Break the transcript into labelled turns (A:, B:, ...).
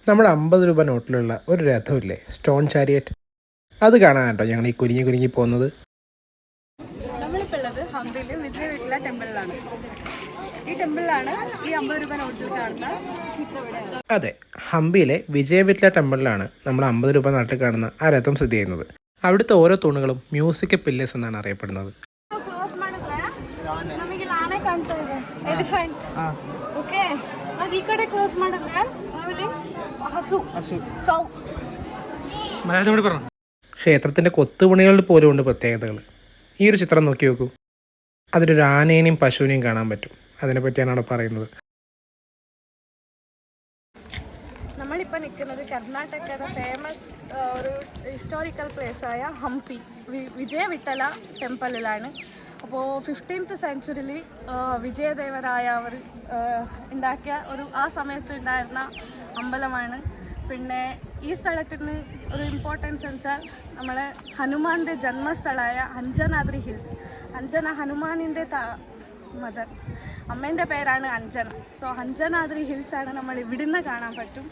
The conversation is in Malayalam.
A: നമ്മുടെ 50 രൂപ നോട്ടിലുള്ള ഒരു രഥമില്ലേ, സ്റ്റോൺ ചാരിയറ്റ്, അത് കാണാൻ കേട്ടോ ഞങ്ങൾ ഈ കുരുങ്ങി പോകുന്നത്.
B: നമ്മളിപ്പോൾ ഉള്ളത് ഹംപിയിലെ വിജയവിട്ടല ടെമ്പിളിലാണ്. ഈ ടെമ്പിളിലാണ് ഈ 50 രൂപ നോട്ടിൽ കാണുന്ന ചിത്രം.
A: അതെ, ഹംപിയിലെ വിജയവിട്ടല ടെമ്പിളിലാണ് നമ്മൾ 50 രൂപ നാട്ടിൽ കാണുന്ന ആ രഥം സ്ഥിതി ചെയ്യുന്നത്. അവിടുത്തെ ഓരോ തൂണുകളും മ്യൂസിക് പില്ലേഴ്സ് എന്നാണ് അറിയപ്പെടുന്നത്.
B: ನಮಗೆ ಆನೆ ಕಾಣ್ತಾ ಇದೆ, ಎಲಿಫೆಂಟ್. ಓಕೆ, ನಾವು ಈ ಕಡೆ ಕ್ಲೋಸ್ ಮಾಡಿದ್ರೆ ಆಮೇಲೆ ಹಸು ಕೌ.
A: ക്ഷേത്രത്തിൻ്റെ കൊത്തുപണികളിൽ പോലും ഉണ്ട് പ്രത്യേകതകൾ. ഈ ഒരു ചിത്രം നോക്കി നോക്കൂ, അതിലൊരു ആനേനെയും പശുവിനെയും കാണാൻ പറ്റും. അതിനെപ്പറ്റിയാണ് അവിടെ പറയുന്നത്.
B: നമ്മളിപ്പോൾ നിൽക്കുന്നത് കർണാടകയുടെ ഫേമസ് ഒരു ഹിസ്റ്റോറിക്കൽ പ്ലേസായ ഹംപി വിജയവിട്ടല ടെമ്പിളിലാണ്. അപ്പോൾ 15th സെഞ്ച്വറിയിൽ വിജയദേവരായവർ ഉണ്ടാക്കിയ ആ സമയത്ത് ഉണ്ടായിരുന്ന അമ്പലമാണ്. പിന്നെ ഈ സ്ഥലത്തിന് ഒരു ഇമ്പോർട്ടൻസ് വെച്ചാൽ നമ്മളെ ഹനുമാൻ്റെ ജന്മസ്ഥലമായ അഞ്ജനാദ്രി ഹിൽസ്. അഞ്ജന ഹനുമാനിൻ്റെ മദർ, അമ്മേൻ്റെ പേരാണ് അഞ്ജന. സോ അഞ്ജനാദ്രി ഹിൽസാണ് നമ്മൾ ഇവിടുന്ന് കാണാൻ പറ്റും.